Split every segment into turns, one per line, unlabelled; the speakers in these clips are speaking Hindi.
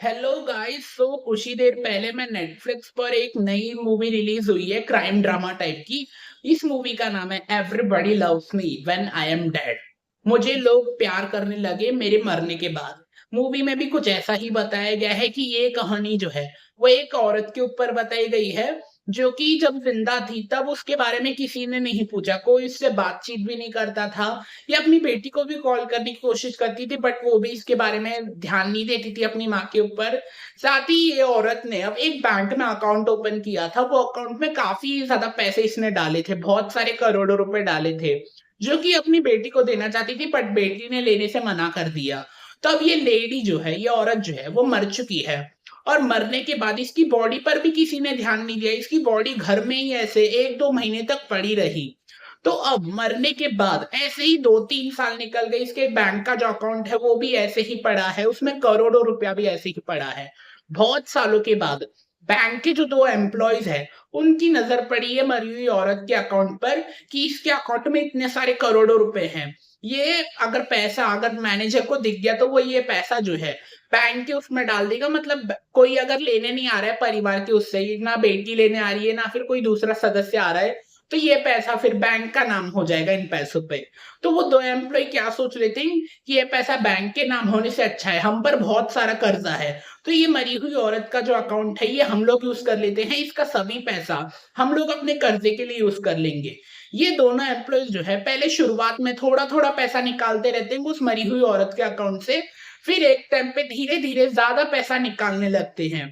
Hello guys. कुछ ही देर पहले मैं नेटफ्लिक्स पर एक नई मूवी रिलीज हुई है क्राइम ड्रामा टाइप की। इस मूवी का नाम है everybody loves me when I am dead. मुझे लोग प्यार करने लगे मेरे मरने के बाद। मूवी में भी कुछ ऐसा ही बताया गया है कि ये कहानी जो है वो एक औरत के ऊपर बताई गई है जो कि जब जिंदा थी तब उसके बारे में किसी ने नहीं पूछा, कोई इससे बातचीत भी नहीं करता था। ये अपनी बेटी को भी कॉल करने की कोशिश करती थी बट वो भी इसके बारे में ध्यान नहीं देती थी अपनी माँ के ऊपर। साथ ही ये औरत ने अब एक बैंक में अकाउंट ओपन किया था। वो अकाउंट में काफी ज्यादा पैसे इसने डाले थे, बहुत सारे करोड़ों रुपए डाले थे जो कि अपनी बेटी को देना चाहती थी बट बेटी ने लेने से मना कर दिया। तो अब ये लेडी जो है, ये औरत जो है वो मर चुकी है और मरने के बाद इसकी बॉडी पर भी किसी ने ध्यान नहीं दिया। इसकी बॉडी घर में ही ऐसे 1-2 महीने तक पड़ी रही। तो अब मरने के बाद ऐसे ही 2-3 साल निकल गए, इसके बैंक का जो अकाउंट है वो भी ऐसे ही पड़ा है, उसमें करोड़ों रुपया भी ऐसे ही पड़ा है। बहुत सालों के बाद बैंक के जो 2 एम्प्लॉइज है उनकी नजर पड़ी है मरी हुई औरत के अकाउंट पर कि इसके अकाउंट में इतने सारे करोड़ों रुपए हैं। ये अगर पैसा अगर मैनेजर को दिख गया तो वो ये पैसा जो है बैंक के उसमें डाल देगा। मतलब कोई अगर लेने नहीं आ रहा है परिवार के उससे, ना बेटी लेने आ रही है ना फिर कोई दूसरा सदस्य आ रहा है, तो ये पैसा फिर बैंक का नाम हो जाएगा इन पैसों पे। तो वो 2 एम्प्लॉयी क्या सोच रहे थे कि ये पैसा बैंक के नाम होने से अच्छा है, हम पर बहुत सारा कर्जा है, तो ये मरी हुई औरत का जो अकाउंट है ये हम लोग यूज कर लेते हैं, इसका सभी पैसा हम लोग अपने कर्जे के लिए यूज कर लेंगे। ये दोनों एम्प्लॉयज जो है पहले शुरुआत में थोड़ा थोड़ा पैसा निकालते रहते हैं उस मरी हुई औरत के अकाउंट से, फिर एक टाइम पे धीरे धीरे ज्यादा पैसा निकालने लगते हैं।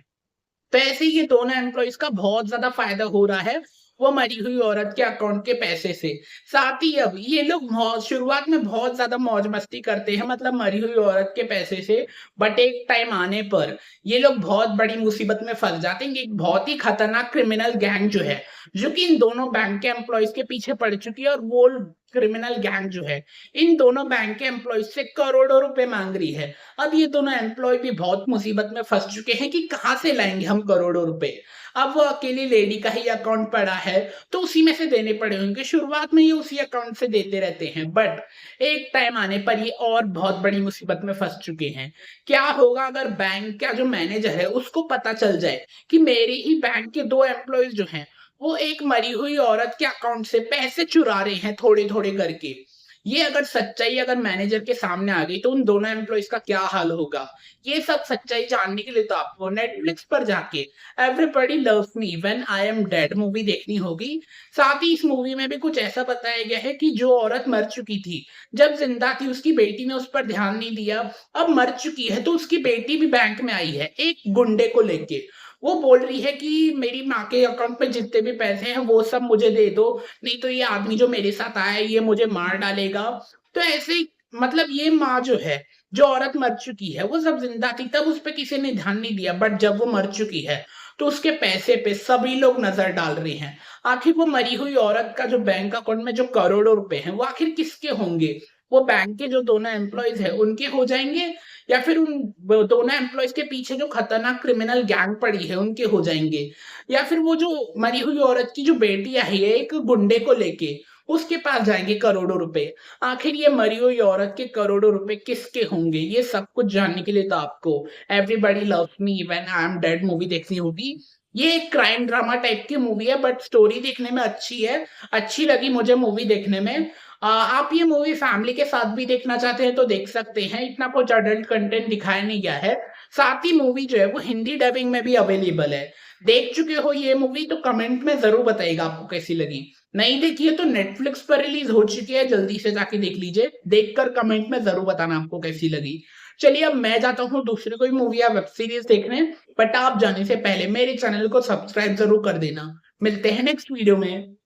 तो ऐसे ही ये दोनों एम्प्लॉइज का बहुत ज्यादा फायदा हो रहा है वो मरी हुई औरत के अकाउंट के पैसे से। साथ ही अब ये लोग शुरुआत में बहुत ज्यादा मौज मस्ती करते हैं मतलब मरी हुई औरत के पैसे से, बट एक टाइम आने पर ये लोग बहुत बड़ी मुसीबत में फंस जाते हैं। एक बहुत ही खतरनाक क्रिमिनल गैंग जो है जो कि इन दोनों बैंक के एम्प्लॉइज के पीछे पड़ चुकी है, और वो क्रिमिनल गैंग जो है इन दोनों बैंक के एम्प्लॉइज से करोड़ों रुपए मांग रही है। अब ये दोनों एम्प्लॉय भी बहुत मुसीबत में फंस चुके हैं कि कहाँ से लाएंगे हम करोड़ों रुपए। अब वो अकेली लेडी का ही अकाउंट पड़ा है तो उसी में से देने पड़े होंगे। शुरुआत में ये उसी अकाउंट से देते रहते हैं बट एक टाइम आने पर ये और बहुत बड़ी मुसीबत में फंस चुके हैं। क्या होगा अगर बैंक का जो मैनेजर है उसको पता चल जाए कि मेरे ही बैंक के 2 एम्प्लॉयज जो हैं वो एक मरी हुई औरत के अकाउंट से पैसे चुरा रहे हैं थोड़े थोड़े करके। ये अगर सच्चाई अगर मैनेजर के सामने आ गई तो उन दोनों एम्प्लॉइज का क्या हाल होगा। ये सब सच्चाई जानने के लिए तो आपको नेटफ्लिक्स पर जाके everybody loves me when I am dead movie देखनी होगी। साथ ही इस मूवी में भी कुछ ऐसा बताया गया है कि जो औरत मर चुकी थी, जब जिंदा थी उसकी बेटी ने उस पर ध्यान नहीं दिया, अब मर चुकी है तो उसकी बेटी भी बैंक में आई है एक गुंडे को लेके। वो बोल रही है कि मेरी माँ के अकाउंट में जितने भी पैसे हैं वो सब मुझे दे दो, नहीं तो ये आदमी जो मेरे साथ आया है ये मुझे मार डालेगा। तो ऐसे ही मतलब ये माँ जो है, जो औरत मर चुकी है, वो जब जिंदा थी तब उस पे किसी ने ध्यान नहीं दिया बट जब वो मर चुकी है तो उसके पैसे पे सभी लोग नजर डाल रहे हैं। आखिर वो मरी हुई औरत का जो बैंक अकाउंट में जो करोड़ों रुपए हैं वो आखिर किसके होंगे। वो बैंक के जो दोनों एम्प्लॉयज है उनके हो जाएंगे या फिर उन दोनों एम्प्लॉयज के पीछे जो खतरनाक क्रिमिनल गैंग पड़ी है उनके हो जाएंगे, या फिर वो जो मरी हुई औरत की जो बेटी आई है एक गुंडे को लेके उसके पास जाएंगे करोड़ों रुपए। आखिर ये मरी हुई औरत के करोड़ों रुपए किसके होंगे, ये सब कुछ जानने के लिए तो आपको everybody loves me when I am dead movie देखनी होगी। ये एक क्राइम ड्रामा टाइप की मूवी है बट स्टोरी देखने में अच्छी है, अच्छी लगी मुझे मूवी देखने में। आप ये मूवी फैमिली के साथ भी देखना चाहते हैं तो देख सकते हैं, इतना कुछ अडल्ट कंटेंट दिखाया नहीं गया है। साथ ही मूवी जो है वो हिंदी डबिंग में भी अवेलेबल है। देख चुके हो ये मूवी तो कमेंट में जरूर बताइएगा आपको कैसी लगी। नहीं देखी है तो नेटफ्लिक्स पर रिलीज हो चुकी है, जल्दी से जाके देख लीजिए, देखकर कमेंट में जरूर बताना आपको कैसी लगी। चलिए अब मैं जाता हूँ दूसरी कोई मूवी या वेब सीरीज देखने, बट आप जाने से पहले मेरे चैनल को सब्सक्राइब जरूर कर देना। मिलते हैं नेक्स्ट वीडियो में।